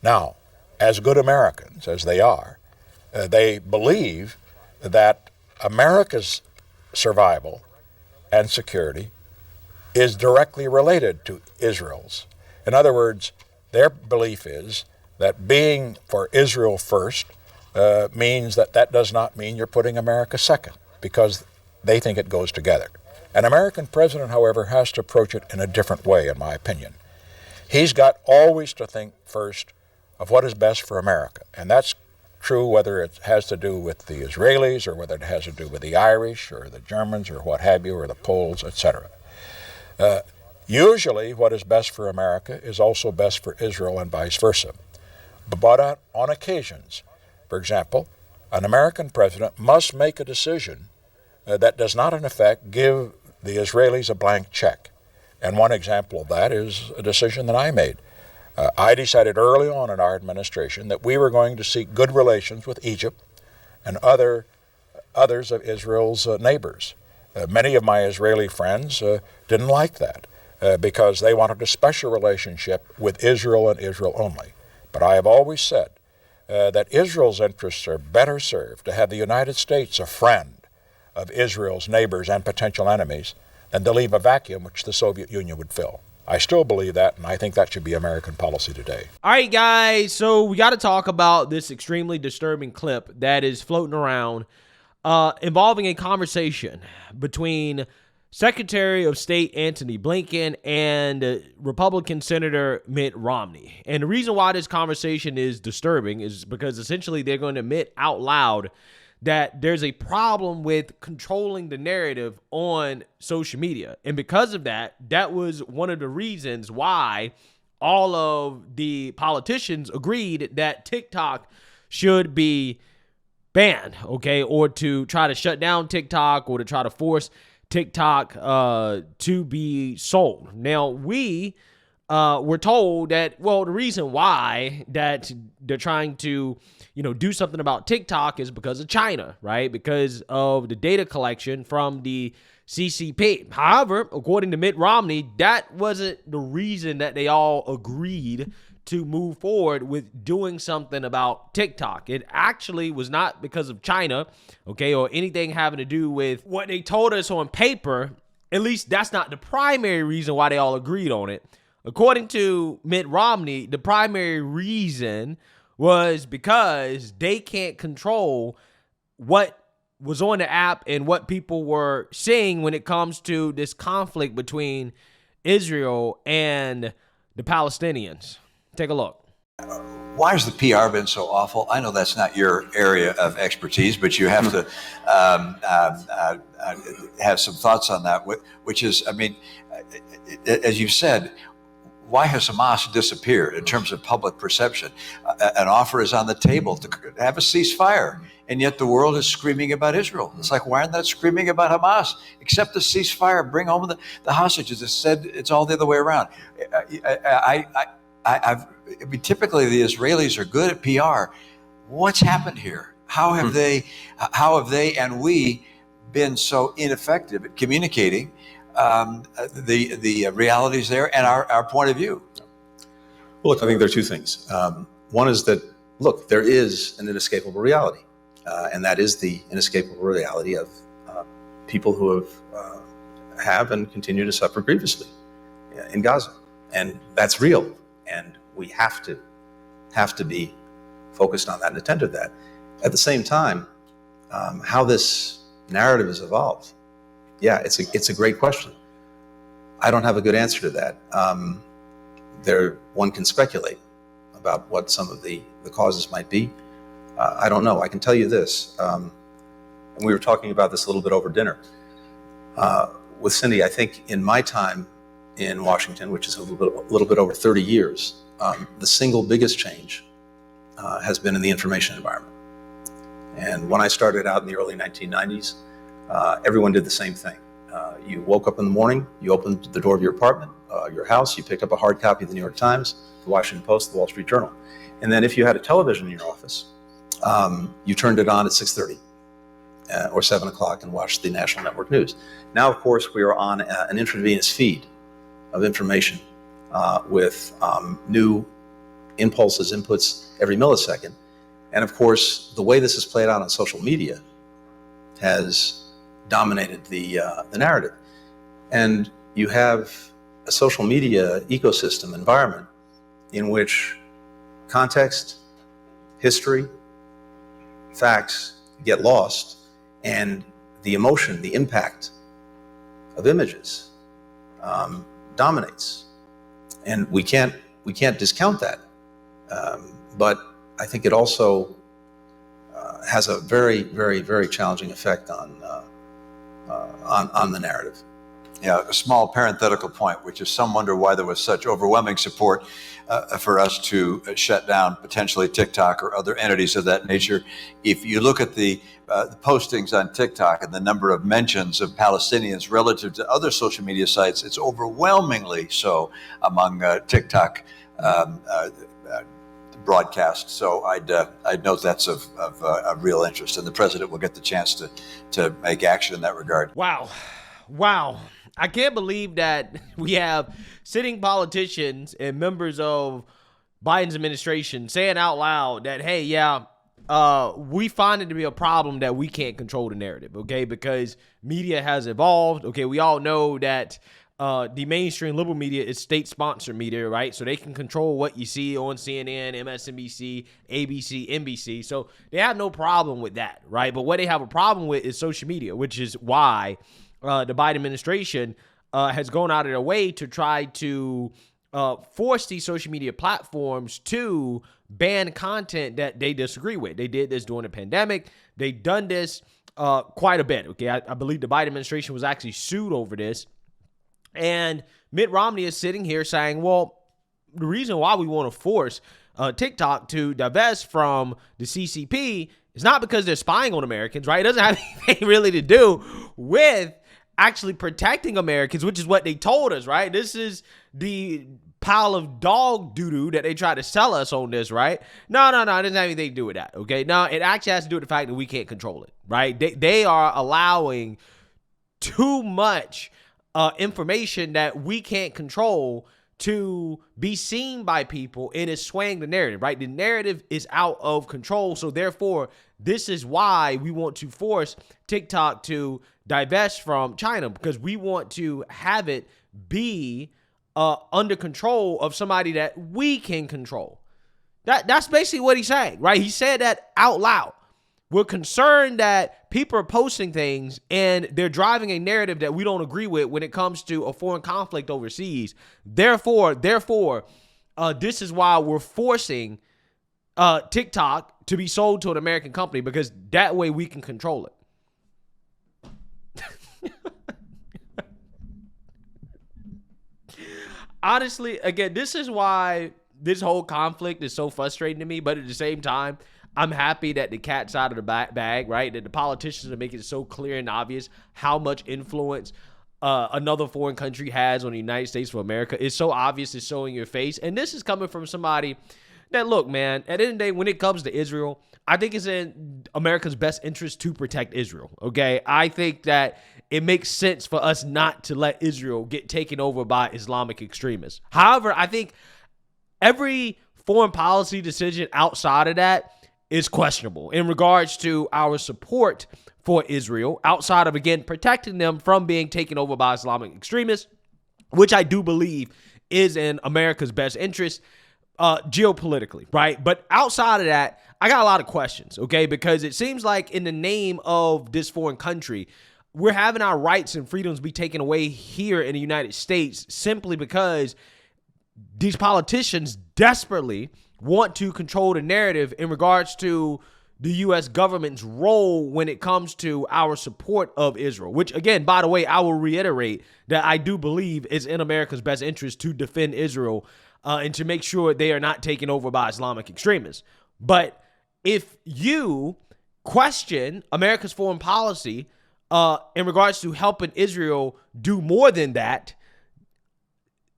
Now, as good Americans as they are, they believe that America's survival and security is directly related to Israel's. In other words, their belief is that being for Israel first means that does not mean you're putting America second, because they think it goes together. An American president, however, has to approach it in a different way, in my opinion. He's got always to think first of what is best for America, and that's true whether it has to do with the Israelis or whether it has to do with the Irish or the Germans or what have you, or the Poles, etc. Usually what is best for America is also best for Israel and vice versa. But on occasions, for example, an American president must make a decision that does not in effect give the Israelis a blank check. And one example of that is a decision that I made. I decided early on in our administration that we were going to seek good relations with Egypt and others of Israel's neighbors. Many of my Israeli friends didn't like that because they wanted a special relationship with Israel and Israel only. But I have always said that Israel's interests are better served to have the United States a friend of Israel's neighbors and potential enemies than to leave a vacuum which the Soviet Union would fill. I still believe that, and I think that should be American policy today. All right, guys, so we got to talk about this extremely disturbing clip that is floating around involving a conversation between Secretary of State Antony Blinken and Republican Senator Mitt Romney. And the reason why this conversation is disturbing is because essentially they're going to admit out loud that there's a problem with controlling the narrative on social media. And because of that, that was one of the reasons why all of the politicians agreed that TikTok should be banned, okay, or to try to shut down TikTok or to try to force TikTok to be sold. Now, we were told that, well, the reason why that they're trying to do something about TikTok is because of China, right? Because of the data collection from the CCP. However, according to Mitt Romney, that wasn't the reason that they all agreed to move forward with doing something about TikTok. It actually was not because of China, okay, or anything having to do with what they told us on paper. At least that's not the primary reason why they all agreed on it. According to Mitt Romney, the primary reason was because they can't control what was on the app and what people were seeing when it comes to this conflict between Israel and the Palestinians. Take a look. Why has the PR been so awful? I know that's not your area of expertise, but you have to have some thoughts on that, which is, I mean, as you've said, why has Hamas disappeared in terms of public perception? An offer is on the table to have a ceasefire, and yet the world is screaming about Israel. It's like, why aren't they screaming about Hamas? Accept the ceasefire, bring home the hostages. It's said it's all the other way around. I mean, typically the Israelis are good at PR. What's happened here? How have they and we been so ineffective at communicating the realities there and our point of view? Well, look, I think there are two things. One is that, look, there is an inescapable reality, and that is the inescapable reality of people who have and continue to suffer grievously in Gaza, and that's real. And we have to be focused on that and attend to that. At the same time, how this narrative has evolved, yeah, it's a great question. I don't have a good answer to that. One can speculate about what some of the causes might be. I don't know. I can tell you this, and we were talking about this a little bit over dinner with Cindy. I think in my time in Washington, which is a little bit over 30 years, the single biggest change has been in the information environment. And when I started out in the early 1990s, everyone did the same thing. You woke up in the morning, you opened the door of your apartment, your house, you picked up a hard copy of the New York Times, the Washington Post, the Wall Street Journal. And then if you had a television in your office, you turned it on at 6:30 or 7 o'clock and watched the national network news. Now, of course, we are on an intravenous feed of information with new impulses, inputs every millisecond. And of course, the way this is played out on social media has dominated the narrative. And you have a social media ecosystem environment in which context, history, facts get lost, and the emotion, the impact of images dominates. And we can't discount that. But I think it also has a very, very, very challenging effect on the narrative. Yeah, a small parenthetical point, which is some wonder why there was such overwhelming support for us to shut down potentially TikTok or other entities of that nature. If you look at the postings on TikTok and the number of mentions of Palestinians relative to other social media sites, it's overwhelmingly so among TikTok broadcasts. So I'd note that's of real interest, and the president will get the chance to make action in that regard. Wow. I can't believe that we have sitting politicians and members of Biden's administration saying out loud that, hey, we find it to be a problem that we can't control the narrative, okay, because media has evolved. Okay, we all know that the mainstream liberal media is state-sponsored media, right? So they can control what you see on CNN, MSNBC, ABC, NBC. So they have no problem with that, right? But what they have a problem with is social media, which is why the Biden administration has gone out of their way to try to force these social media platforms to ban content that they disagree with. They did this during the pandemic. They've done this quite a bit. Okay, I believe the Biden administration was actually sued over this. And Mitt Romney is sitting here saying, well, the reason why we want to force TikTok to divest from the CCP is not because they're spying on Americans, right? It doesn't have anything really to do with actually protecting Americans, which is what they told us, right? This is the pile of dog doo-doo that they try to sell us on this, right? No, it doesn't have anything to do with that, okay? No, it actually has to do with the fact that we can't control it, right? They are allowing too much information that we can't control to be seen by people, and it's swaying the narrative, right? The narrative is out of control, so therefore, this is why we want to force TikTok to divest from China, because we want to have it be under control of somebody that we can control. That's basically what he's saying, right? He said that out loud. We're concerned that people are posting things and they're driving a narrative that we don't agree with when it comes to a foreign conflict overseas. Therefore, this is why we're forcing TikTok to be sold to an American company, because that way we can control it. Honestly, again, this is why this whole conflict is so frustrating to me, but at the same time, I'm happy that the cat's out of the bag, right? That the politicians are making it so clear and obvious how much influence another foreign country has on the United States of America. It's so obvious, it's so in your face. And this is coming from somebody that, look, man, at the end of the day, when it comes to Israel, I think it's in America's best interest to protect Israel, okay? I think that it makes sense for us not to let Israel get taken over by Islamic extremists. However, I think every foreign policy decision outside of that is questionable in regards to our support for Israel, outside of, again, protecting them from being taken over by Islamic extremists, which I do believe is in America's best interest geopolitically, right? But outside of that, I got a lot of questions, okay? Because it seems like in the name of this foreign country, we're having our rights and freedoms be taken away here in the United States simply because these politicians desperately want to control the narrative in regards to the U.S. government's role when it comes to our support of Israel, which, again, by the way, I will reiterate that I do believe is in America's best interest to defend Israel and to make sure they are not taken over by Islamic extremists. But if you question America's foreign policy in regards to helping Israel do more than that,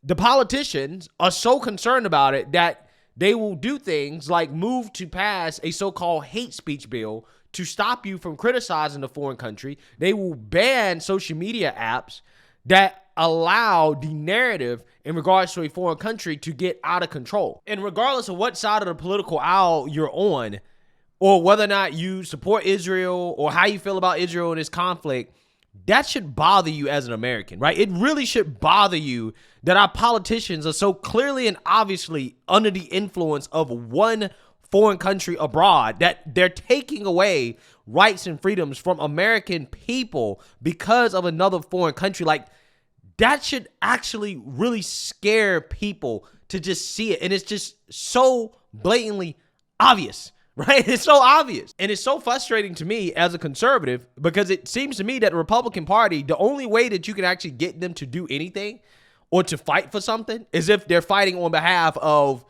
the politicians are so concerned about it that they will do things like move to pass a so-called hate speech bill to stop you from criticizing the foreign country. They will ban social media apps that allow the narrative in regards to a foreign country to get out of control. And regardless of what side of the political aisle you're on, or whether or not you support Israel or how you feel about Israel in this conflict, that should bother you as an American, right? It really should bother you that our politicians are so clearly and obviously under the influence of one foreign country abroad, that they're taking away rights and freedoms from American people because of another foreign country. Like, that should actually really scare people to just see it. And it's just so blatantly obvious, right? It's so obvious. And it's so frustrating to me as a conservative, because it seems to me that the Republican Party, the only way that you can actually get them to do anything or to fight for something is if they're fighting on behalf of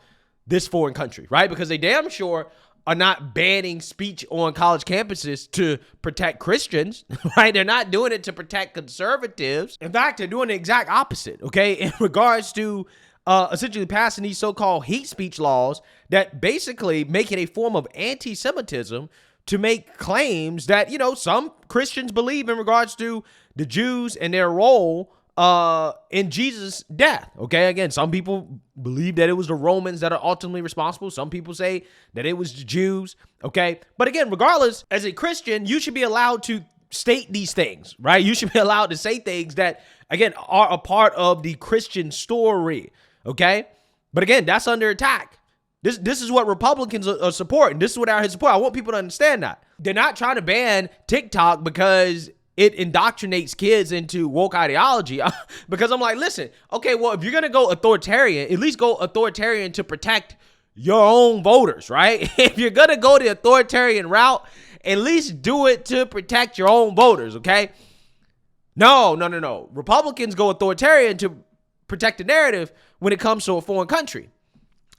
this foreign country, right? Because they damn sure are not banning speech on college campuses to protect Christians, right? They're not doing it to protect conservatives. In fact, they're doing the exact opposite, okay? In regards to essentially passing these so-called hate speech laws that basically make it a form of anti-Semitism to make claims that, some Christians believe in regards to the Jews and their role in Jesus' death. Okay, again, some people believe that it was the Romans that are ultimately responsible. Some people say that it was the Jews. Okay, but again, regardless, as a Christian, you should be allowed to state these things, right? You should be allowed to say things that, again, are a part of the Christian story. Okay, but again, that's under attack. This is what Republicans are supporting. This is what I support. I want people to understand that. They're not trying to ban TikTok because it indoctrinates kids into woke ideology. Because I'm like, listen, okay, well, if you're going to go authoritarian, at least go authoritarian to protect your own voters, right? If you're going to go the authoritarian route, at least do it to protect your own voters, okay? No. Republicans go authoritarian to protect the narrative when it comes to a foreign country.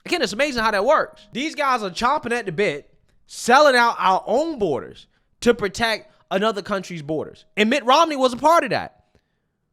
Again, it's amazing how that works. These guys are chomping at the bit, selling out our own borders to protect another country's borders. And Mitt Romney was a part of that,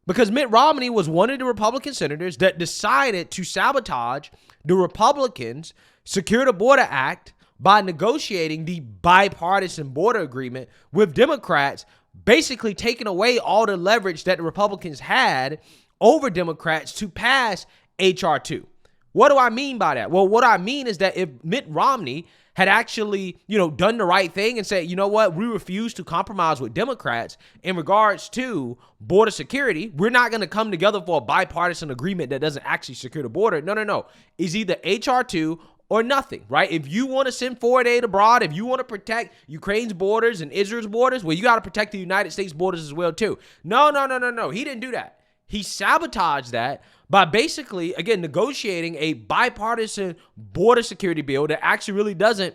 because Mitt Romney was one of the Republican senators that decided to sabotage the Republicans' Secure the Border Act by negotiating the bipartisan border agreement with Democrats, basically taking away all the leverage that the Republicans had over Democrats to pass H.R. 2. What do I mean by that? Well, what I mean is that if Mitt Romney had actually, done the right thing and said, you know what, we refuse to compromise with Democrats in regards to border security. We're not going to come together for a bipartisan agreement that doesn't actually secure the border. No. It's either H.R. 2 or nothing, right? If you want to send foreign aid abroad, if you want to protect Ukraine's borders and Israel's borders, well, you got to protect the United States borders as well, too. No. He didn't do that. He sabotaged that by basically, again, negotiating a bipartisan border security bill that actually really doesn't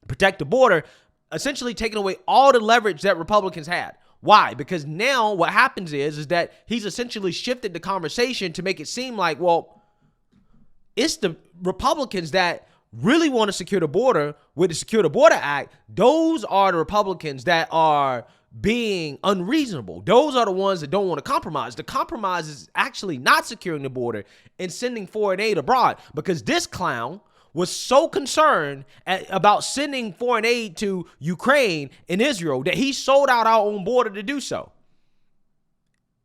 protect the border, essentially taking away all the leverage that Republicans had. Why? Because now what happens is that he's essentially shifted the conversation to make it seem like, well, it's the Republicans that really want to secure the border with the Secure the Border Act. Those are the Republicans that are being unreasonable. Those are the ones that don't want to compromise. The compromise is actually not securing the border and sending foreign aid abroad, because this clown was so concerned about sending foreign aid to Ukraine and Israel that he sold out our own border to do so.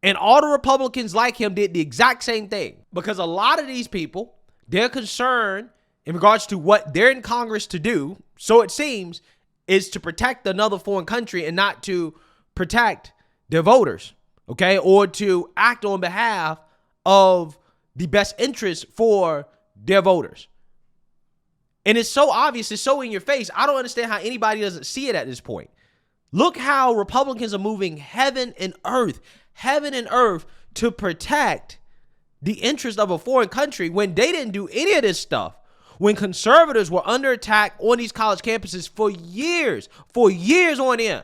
And all the Republicans like him did the exact same thing, because a lot of these people, they're concerned in regards to what they're in Congress to do, so it seems, is to protect another foreign country and not to protect their voters, okay? Or to act on behalf of the best interest for their voters. And it's so obvious, it's so in your face. I don't understand how anybody doesn't see it at this point. Look how Republicans are moving heaven and earth to protect the interest of a foreign country when they didn't do any of this stuff. When conservatives were under attack on these college campuses for years on end.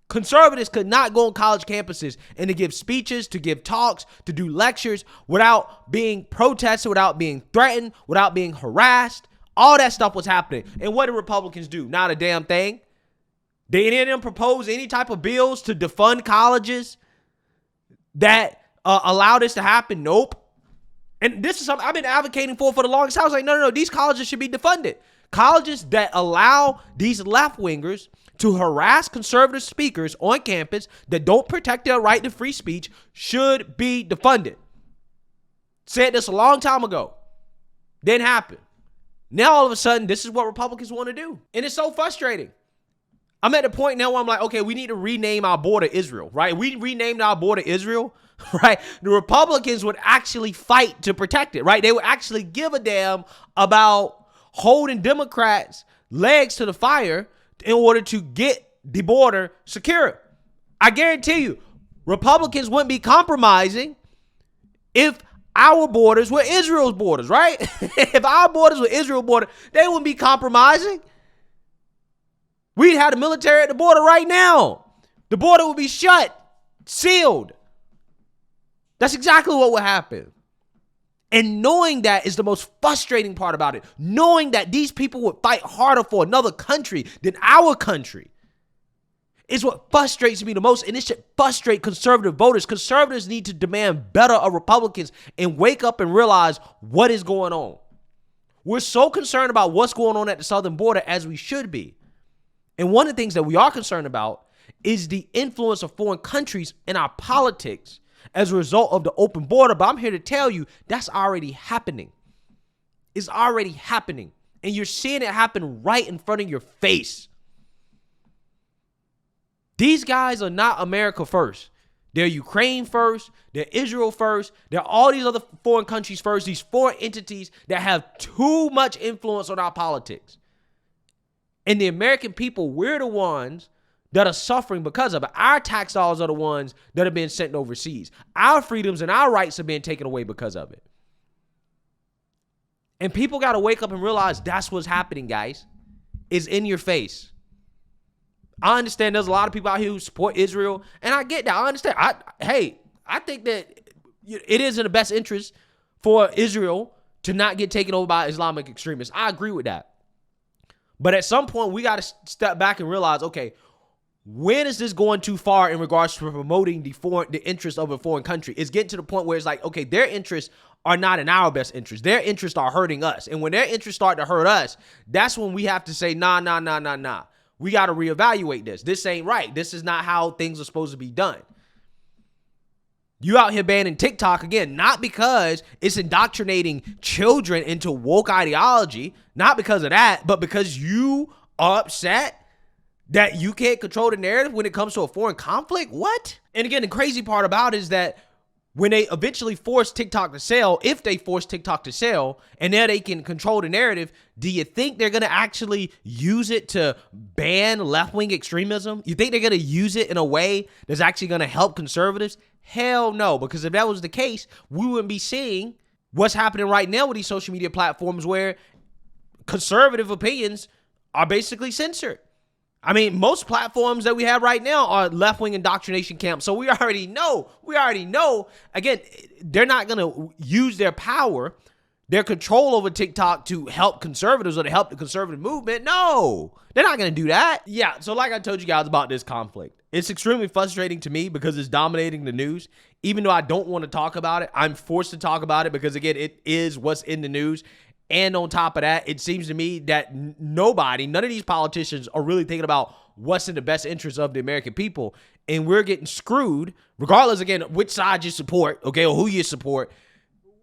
Conservatives could not go on college campuses and to give speeches, to give talks, to do lectures without being protested, without being threatened, without being harassed. All that stuff was happening. And what did Republicans do? Not a damn thing. Did any of them propose any type of bills to defund colleges that allow this to happen? Nope. And this is something I've been advocating for the longest time. I was like, no, these colleges should be defunded. Colleges that allow these left-wingers to harass conservative speakers on campus that don't protect their right to free speech should be defunded. Said this a long time ago. Didn't happen. Now, all of a sudden, this is what Republicans want to do. And it's so frustrating. I'm at the point now where I'm like, okay, we need to rename our border Israel, right? We renamed our border Israel, right? The Republicans would actually fight to protect it, right? They would actually give a damn about holding Democrats' legs to the fire in order to get the border secure. I guarantee you, Republicans wouldn't be compromising if our borders were Israel's borders, right? If our borders were Israel's border, they wouldn't be compromising. We'd have the military at the border right now. The border would be shut, sealed. That's exactly what would happen. And knowing that is the most frustrating part about it. Knowing that these people would fight harder for another country than our country is what frustrates me the most. And it should frustrate conservative voters. Conservatives need to demand better of Republicans and wake up and realize what is going on. We're so concerned about what's going on at the southern border, as we should be. And one of the things that we are concerned about is the influence of foreign countries in our politics as a result of the open border. But I'm here to tell you that's already happening. It's already happening. And you're seeing it happen right in front of your face. These guys are not America first. They're Ukraine first. They're Israel first. They're all these other foreign countries first. These foreign entities that have too much influence on our politics. And the American people, we're the ones that are suffering because of it. Our tax dollars are the ones that are being sent overseas. Our freedoms and our rights are being taken away because of it. And people got to wake up and realize that's what's happening, guys. It's in your face. I understand there's a lot of people out here who support Israel, and I get that. I understand. I think that it is in the best interest for Israel to not get taken over by Islamic extremists. I agree with that. But at some point, we got to step back and realize, okay, when is this going too far in regards to promoting the interests of a foreign country? It's getting to the point where it's like, okay, their interests are not in our best interest. Their interests are hurting us. And when their interests start to hurt us, that's when we have to say, nah. We got to reevaluate this. This ain't right. This is not how things are supposed to be done. You out here banning TikTok, again, not because it's indoctrinating children into woke ideology, not because of that, but because you are upset that you can't control the narrative when it comes to a foreign conflict? What? And again, the crazy part about it is that when they eventually force TikTok to sell, if they force TikTok to sell, and now they can control the narrative, do you think they're going to actually use it to ban left-wing extremism? You think they're going to use it in a way that's actually going to help conservatives? Hell no, because if that was the case, we wouldn't be seeing what's happening right now with these social media platforms where conservative opinions are basically censored. I mean, most platforms that we have right now are left-wing indoctrination camps. So we already know, again, they're not going to use their power, their control over TikTok to help conservatives or to help the conservative movement. No, they're not going to do that. Yeah, so like I told you guys about this conflict, it's extremely frustrating to me because it's dominating the news. Even though I don't want to talk about it, I'm forced to talk about it because, again, it is what's in the news. And on top of that, it seems to me that none of these politicians are really thinking about what's in the best interest of the American people. And we're getting screwed, regardless, again, which side you support, okay, or who you support.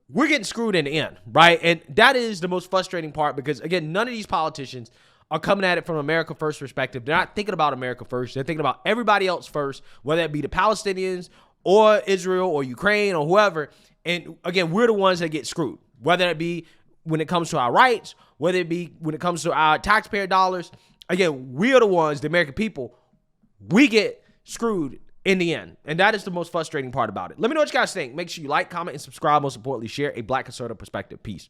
We're getting screwed in the end, right? And that is the most frustrating part because, again, none of these politicians are coming at it from America First perspective. They're not thinking about America first. They're thinking about everybody else first, whether it be the Palestinians or Israel or Ukraine or whoever. And, again, we're the ones that get screwed, whether it be when it comes to our rights, whether it be when it comes to our taxpayer dollars. Again, we are the ones, the American people, we get screwed in the end. And that is the most frustrating part about it. Let me know what you guys think. Make sure you like, comment, and subscribe. Most importantly, share a Black conservative perspective. Peace.